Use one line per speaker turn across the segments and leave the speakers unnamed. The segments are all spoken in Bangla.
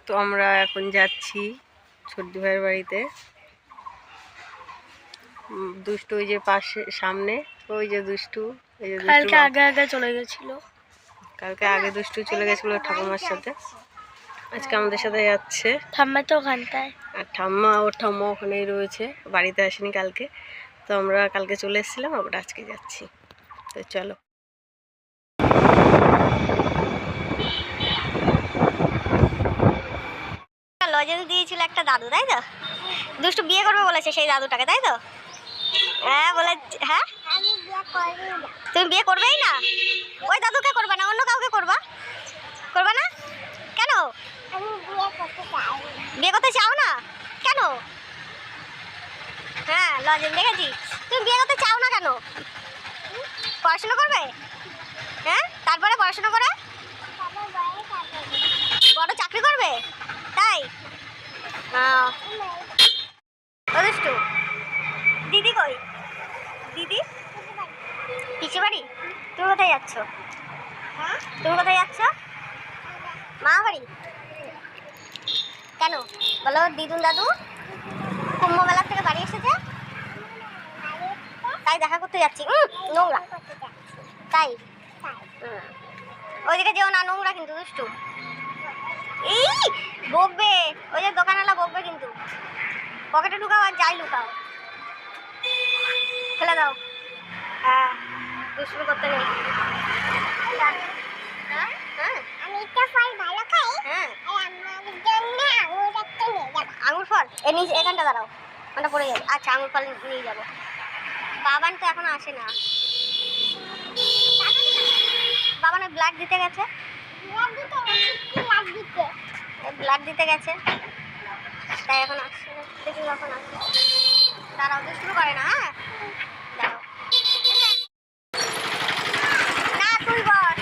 তো আমরা এখন যাচ্ছি ছোট্টু ভাইয়ের বাড়িতে। দুষ্টু ওই যে পাশে সামনে, ওই যে দুষ্টু, এই যে
কালকে আগে চলে গেছিল।
কালকে আগে দুষ্টু চলে গেছিল ঠাকুমার সাথে, আজকে আমাদের সাথে যাচ্ছে।
ঠাম্মা তো ওখানটায়,
আর ওর ঠাম্মা ওখানেই রয়েছে, বাড়িতে আসেনি কালকে। তো আমরা কালকে চলে এসেছিলাম, আবার আজকে যাচ্ছি। তো চলো।
লজেন্স দিয়েছিল একটা দাদু, তাই তো? দুষ্টু বিয়ে করবে বলেছে সেই দাদুটাকে, তাই তো? হ্যাঁ বলে। হ্যাঁ তুমি বিয়ে করবেই না? ওই দাদুকে করবা না, অন্য কাউকে করবা? করবা না কেন? বিয়ে করতে চাও না কেন? হ্যাঁ লজেন্স দেখেছি। তুমি বিয়ে করতে চাও না কেন? পড়াশোনা করবে? হ্যাঁ তারপরে পড়াশোনা করে বড় চাকরি করবে, তাই? দুষ্টু দিদি কই? দিদি পিছে বাড়ি? তুমি কোথায় যাচ্ছ? তুমি কোথায় যাচ্ছ? মা বাড়ি। কেন বলো? দিদুন দাদু কুম্ভ মেলা থেকে বাড়ি এসেছে, তাই দেখা করতে যাচ্ছি। নোংরা তাই? ওইদিকে যেও না, নোংরা কিন্তু দুষ্টু। এই বকবে, ওই যে দোকানওয়ালা বকবে কিন্তু। পকেটে ঢুকাও আর যাই লুকাও, ফেলে দাও। হ্যাঁ দুষ্টু করতে নেই। আঙুর ফল এখানটা দাঁড়াও, ওটা পড়ে যাবে। আচ্ছা আঙুর ফল নিয়ে যাবো। বাবান তো এখনো আসে না, বাবান ব্লাড দিতে গেছে। ব্লাড দিতে গেছে তাই এখন আসছে না, দেখি কখন আসে। দাঁড়াও, দুষ্টু করে না। হ্যাঁ দাঁড়াও, না তুই বল,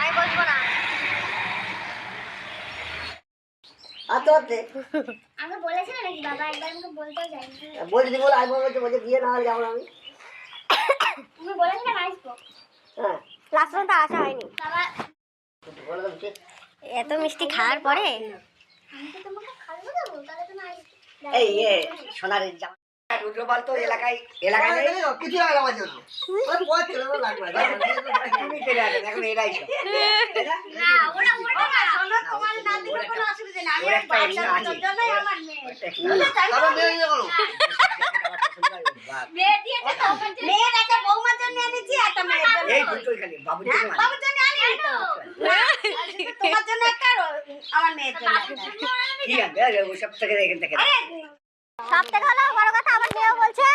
আমি বলবো না। আমি বলেছিলাম নাকি বাবা? একবার আমাকে বলতেও যায়নি।
বলছি বলে আমি বলছি বিয়ে না হলে যাবো আমি।
তুমি বলেছিলে আসবো, হ্যাঁ লাস্ট পর্যন্ত আসা হয়নি। বাবা এত মিষ্টি খাওয়ার পরে আমি তো তোমাকে খাওয়াবো দেবো, তাহলে তুমি
এই সোনার জামা রুদ্রপাল তো এলাকায় নেই কিছু লাগে আমার জন্য। তুমি চলে আসেন এখন এরাই সব
না, ওরা না তোমার না দিলে কোনো অসুবিধা নেই। আমি বাচ্চার জন্যই আমার মেয়ে।
তারপর মেয়ে নিয়ে গেল
মেয়ে দিয়েছে তো, মেয়ের একটা বৌমার জন্য এনেছি, একটা মেয়ের জন্য।
এই দুটোই খালি বাবুর জন্য
বাবুর জন্য আনি তো না, তোমার জন্য একটা আমার মেয়ের জন্য।
ঠিক আছে ওসব থেকে এখান থেকে
সব থেকে হলো বড় কথা, আমার মেয়েও বলছে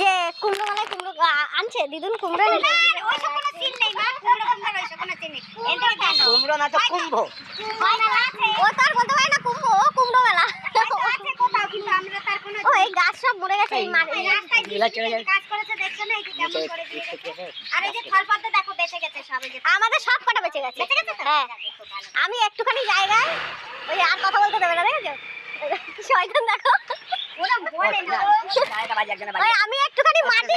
যে কুমড়ো মানে কুমড়ো আনছে দিদুন, কুমড়ো নেই। ওই সব কোনো সিন নেই মা, কুমড়ো কুমড়ো ওই সব কোনো সিন নেই। এটা কেন
কুমড়ো না তো কুম্ভ?
ও তো আর বলতে পারে না কুমড়ো, কুমড়ো মেলা আছে কোথাও, কিন্তু আমরা তার কোনো ওই গাছ সব মরে গেছে। এই মাঠে রাস্তায় কাজ করেছে, দেখছো না এই যে কেমন করে দিয়ে গেছে। আর এই যে ফলপাতা দেখো বেঁচে গেছে সব, এই যে আমাদের সব কটা বেঁচে গেছে। হ্যাঁ আমি একটুখানি জায়গায় ওই আর কথা বলতে দেবে না, দেখেছো শয়তান দেখো। আমি একটুখানি মাটি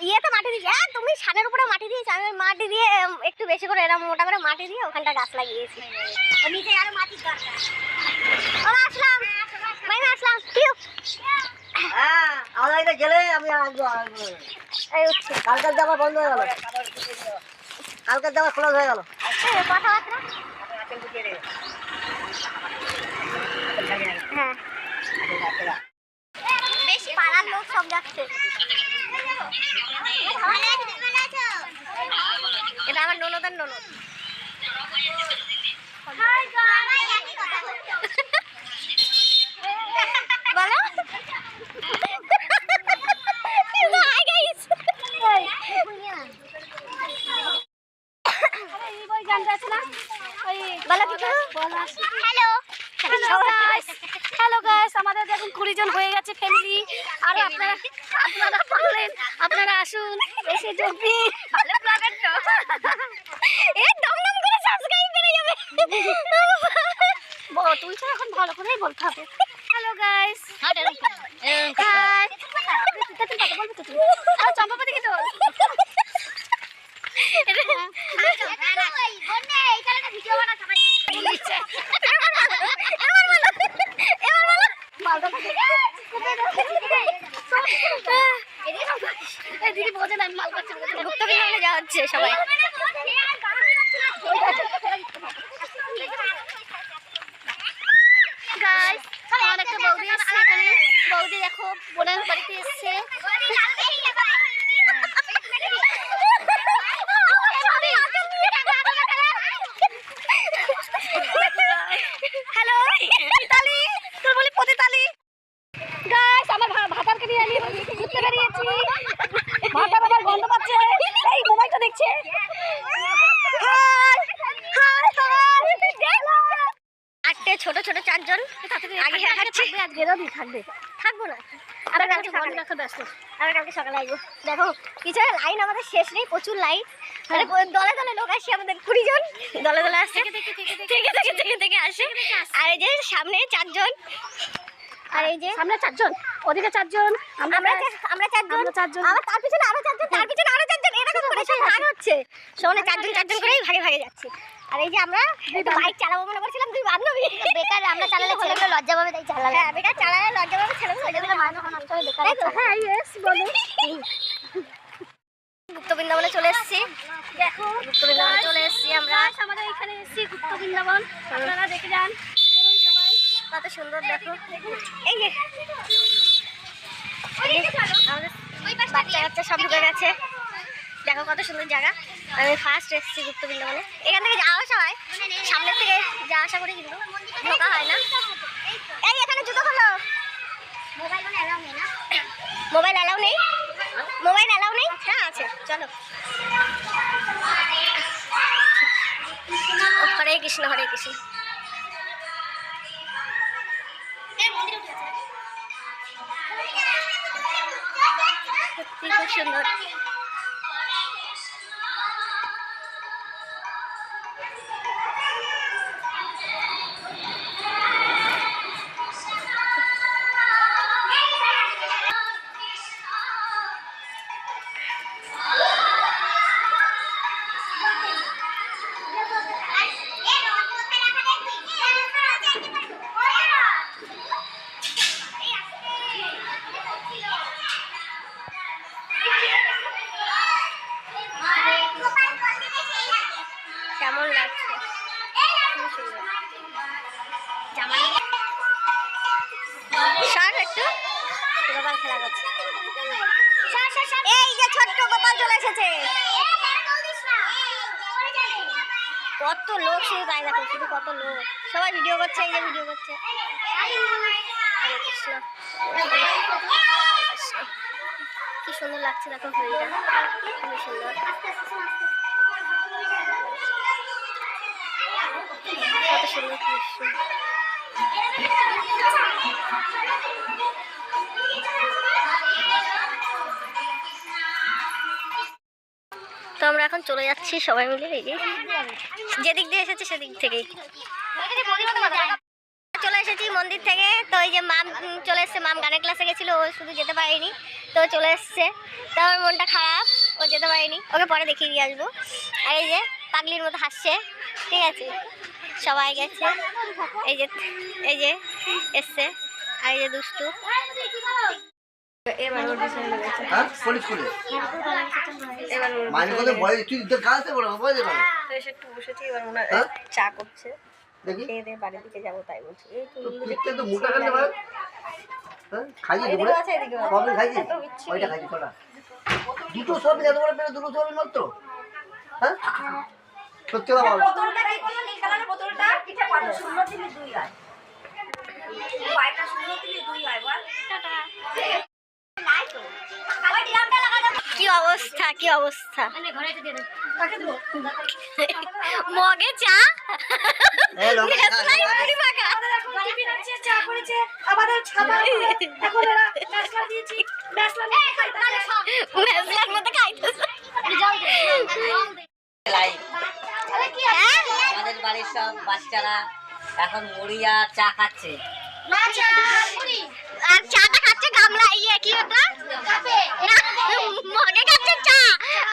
ইয়েতে মাটি দিয়েছি। হ্যাঁ তুমি ছাদের উপরে মাটি দিয়েছি, আমি মাটি দিয়ে একটু বেশি করে এরকম মোটা করে মাটি দিয়ে ওখানটা গাছ লাগিয়েছি। নিচে আরো মাটির দরকার। আসলাম মাইমা, আসলাম।
হ্যাঁ আমাদের এটা গেলে আমি আসবো।
এই উঠছে,
কালকের জামা বন্ধ হয়ে গেল, কালকের জামা ক্লোজ হয়ে গেল।
কথাবার্তা হ্যাঁ বেশি পাড়ার লোক সব যাচ্ছে। এটা আমার ননদের ননদ। বলো হ্যালো
হ্যালো গাইস, আমাদের এখন 20 জন হয়ে গেছে ফ্যামিলি। আর আপনারা পারলেন, আপনারা আসুন, এসে যোগ দিন। ভালো ব্লগার তো এই দমদম করে সাবস্ক্রাইব করে যাবে। তুলছে এখন ভালো করেই বলতে হবে। হ্যালো গাইস, হাই চম্পাপাতি কিন্তু ভিডিও বানা সবাই নিচ্ছে। দিদি বোঝে না আমি মাল করছি,
গুপ্তবিন্দে যাওয়া হচ্ছে সবাই।
গাইস আমার একটা বৌদি এসছে এখানে, বৌদি দেখো বোনের বাড়িতে এসছে।
হ্যালো তালি, তোর বলি পতি তালি। গাইস আমার ভাতারকে নিয়ে আমি ঘুরতে বেরিয়েছি। ভাতার আবার গন্ধ পাচ্ছে, এই মোবাইলটা দেখছে। আটটে ছোট ছোট চারজন আগে হাঁটছে।
আজকে রবি থাকবে,
থাকবো না,
আরে
কালকে সকালে
রাখা ব্যস্ত।
আমরা কালকে সকালে আসবো। দেখো কিছু লাইন আমাদের শেষ নেই, প্রচুর লাইন। মানে দলে দলে লোক আসছে, আমাদের 20 জন দলে দলে আসছে, থেকে আসে। আর এই যে সামনে চারজন, আর এই যে
সামনে চারজন, ওদিকে চারজন,
আমরা চারজন, আবার তার পিছনে আরো চারজন, তার পিছনে আরো চারজন, এরকম করে সব ভাগ হচ্ছে। সমানে চারজন চারজন করেই ভাগে ভাগে যাচ্ছে। আর এই যে আমরা বাইক চালাবো মনে করছিলাম, তুই বান্ধবী বেকার আমরা চালালে ছেলেগুলো লজ্জা পাবে, তাই চালালাম। হ্যাঁ বেকার চালালে লজ্জা পাবে ছেলেগুলো, ওই জন্য বেকার।
হ্যাঁ ইয়েস বলো।
গুপ্ত বৃন্দাবনে চলে এসেছি।
দেখো
গুপ্ত বৃন্দাবনে চলে এসেছি আমরা।
আমাদের এখানে এসেছি গুপ্ত বৃন্দাবন, আপনারা দেখে যান। চলুন সবাই।
কত সুন্দর দেখো, এই যে আমাদের বাচ্চা কাচ্চা সব ঢুকে গেছে। দেখো কত সুন্দর জায়গা। আমি ফার্স্ট এসেছি গুপ্ত বৃন্দাবনে। এখান থেকে যাওয়া সবাই সামনের থেকে যা আশা করি, কিন্তু ঢোকা হয় না। এই এখানে জুতো খোলো। মোবাইল অ্যালাউ নেই না? মোবাইল অ্যালাউ নেই, মোবাইল অ্যালাউ নেই। হ্যাঁ আছে, চলো। হরে কৃষ্ণ হরে কৃষ্ণ। খুব সুন্দর। কেমন লাগছে? সর একটু, গোপাল খেলা করছে। এই যে ছোট্ট গোপাল চলে এসেছে। কত লোক শুধু, তাই দেখো শুধু কত লোক, সবাই ভিডিও করছে। এই যে ভিডিও করছে। হরে কৃষ্ণ। কি সুন্দর লাগছে দেখো হরিটা, খুবই সুন্দর। কত সুন্দর দৃশ্য। তো আমরা এখন চলে যাচ্ছি সবাই মিলে, এই যে যেদিক দিয়ে এসেছি সেদিক থেকেই চলে এসেছি মন্দির থেকে। তো এই যে মাম চলে এসছে, মাম গানের ক্লাসে গেছিল, ও শুধু যেতে পারেনি, তো চলে এসছে। তো আমার মনটা খারাপ, ও যেতে পারেনি, ওকে পরে দেখিয়ে দিয়ে আসবো। আর এই যে পাগলির মতো হাসছে, ঠিক আছে, সবাই গেছে। এই যে এসছে, আর এই যে দুষ্টু। এবার একটু বসেছি, এবার মনে হয় চা করছে, খেয়ে দিয়ে বাড়ির দিকে যাবো, তাই বলছি। এই তো
দুটো সব এত বড় পেলে দুটো সব মাত্র। হ্যাঁ সত্যি কথা বলো।
কি অবস্থা, কি অবস্থা। মগে চা,
আমাদের বাড়ির সব বাচ্চারা এখন মুড়ি আর চা খাচ্ছে।
আর চাটা খাচ্ছে গামলা, ইয়ে কি ওটা মগে খাচ্ছে চা,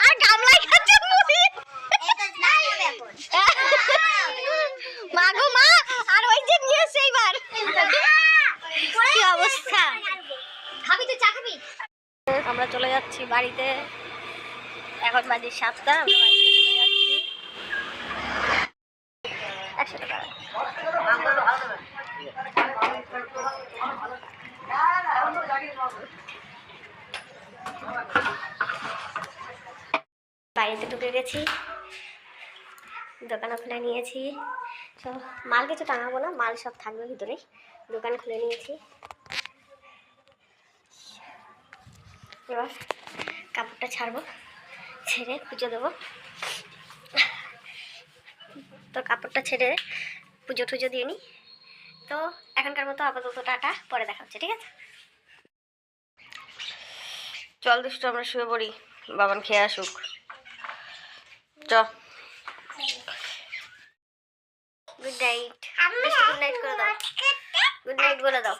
আর গামলায় খাচ্ছে মুড়ি। মা গো মা, আর ওই যে নিয়ে এসে এইবার কি অবস্থা। খাবি তো, চা খাবি?
আমরা চলে যাচ্ছি বাড়িতে, এখন বাজে 7টা, আমরা বাড়িতে চলে যাচ্ছি। 100 টাকা। বাড়িতে ঢুকে গেছি, দোকানও খুলে নিয়েছি। সব মাল কিছু টাঙাবো না, মাল সব থাকবে ভিতরেই। দোকান খুলে নিয়েছি। এবার কাপড়টা ছাড়বো, ছেড়ে পুজো দেবো। তো কাপড়টা ছেড়ে পুজো টুজো দিয়ে নিই। তো এখনকার মতো আপাতত টাটা, পরে দেখা হচ্ছে, ঠিক আছে?
চল দুষ্টু আমরা শুয়ে পড়ি, বাবান খেয়ে আসুক। চ।
Good night. গুড নাইট করে দাও, গুড নাইট বলে দাও।